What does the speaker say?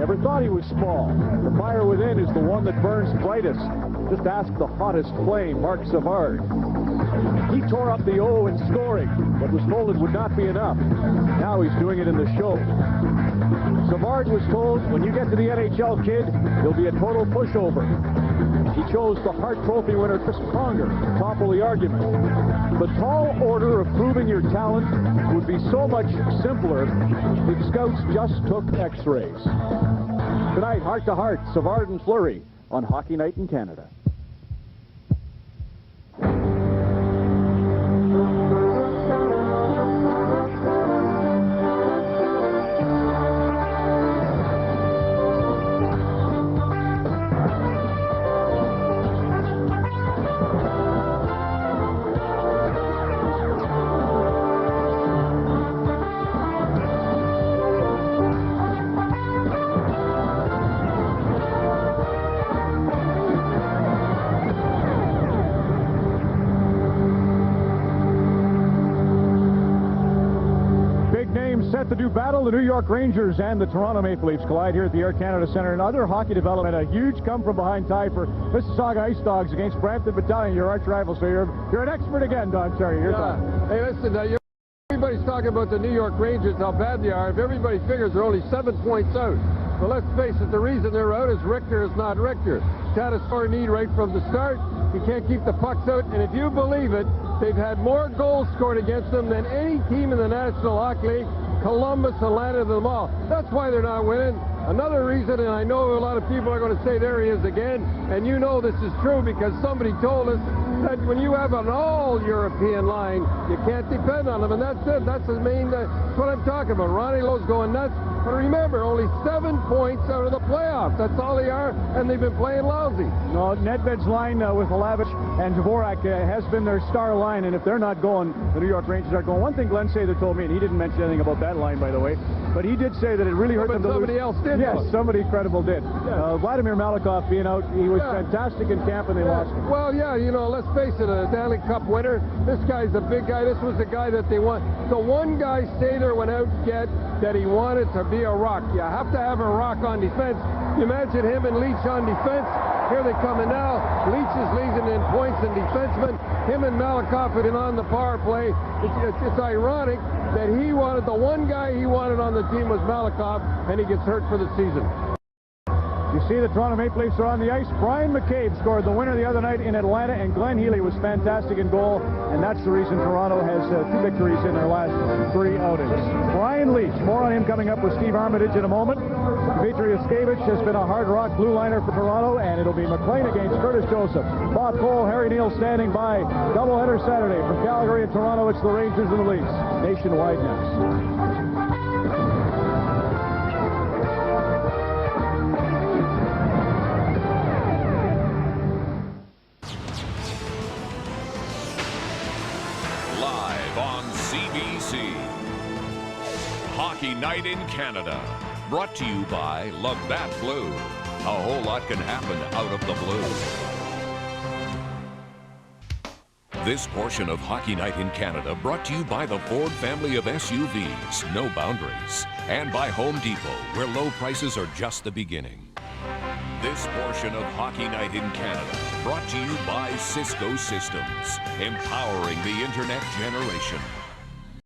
Never thought he was small. The fire within is the one that burns brightest. Just ask the hottest flame, Marc Savard. He tore up the O in scoring, but was told it would not be enough. Now he's doing it in the show. Savard was told, when you get to the NHL, kid, you'll be a total pushover. He chose the Hart Trophy winner Chris Pronger to topple the argument. The tall order of proving your talent would be so much simpler if scouts just took x-rays. Tonight, heart to heart, Savard and Fleury on Hockey Night in Canada. Set to do battle. The New York Rangers and the Toronto Maple Leafs collide here at the Air Canada Centre. Another hockey development, a huge come-from-behind tie for Mississauga Ice Dogs against Brampton Battalion, your arch rival. So you're an expert again, Don Cherry. Your time. Hey, listen, everybody's talking about the New York Rangers, how bad they are. If everybody figures they're only 7 points out. But let's face it, the reason they're out is Richter is not Richter. He's had a sore knee right from the start. He can't keep the pucks out, and if you believe it, they've had more goals scored against them than any team in the National Hockey League. Columbus, Atlanta, them all. That's why they're not winning. Another reason, and I know a lot of people are going to say there he is again, and you know this is true because somebody told us that when you have an all-European line, you can't depend on them, and that's it. That's the main, that's what I'm talking about. Ronnie Lowe's going nuts, but remember, only 7 points out of the playoffs. That's all they are, and they've been playing lousy. No, Nedved's line with Labatt and Dvorak has been their star line, and if they're not going, the New York Rangers are going. One thing Glenn Sather told me, and he didn't mention anything about that line, by the way, but he did say that it really hurt them to lose. Somebody else did. Yes, somebody credible did. Yeah. Vladimir Malakhov being out, he was fantastic in camp, and they lost him. Well, yeah, you know, let's face it, a Stanley Cup winner. This guy's a big guy. This was the guy that they want. The one guy Sather went out to get that he wanted to be a rock. You have to have a rock on defense. You imagine him and Leach on defense. Here they come in now. Leach is leading in points and defensemen. Him and Malakhov have been on the power play. It's ironic that he wanted, the one guy he wanted on the team was Malakhov, and he gets hurt for the season. You see the Toronto Maple Leafs are on the ice. Brian McCabe scored the winner the other night in Atlanta, and Glenn Healy was fantastic in goal, and that's the reason Toronto has 2 victories in their last 3 outings. Brian Leach, more on him coming up with Steve Armitage in a moment. Dmitry Oskevich has been a hard rock blue liner for Toronto, and it'll be McLean against Curtis Joseph. Bob Cole, Harry Neal standing by. Doubleheader Saturday from Calgary and Toronto. It's the Rangers and the Leafs. Nationwide next. Hockey Night in Canada, brought to you by Labatt Blue. A whole lot can happen out of the blue. This portion of Hockey Night in Canada brought to you by the Ford family of SUVs, no boundaries, and by Home Depot, where low prices are just the beginning. This portion of Hockey Night in Canada brought to you by Cisco Systems, empowering the internet generation.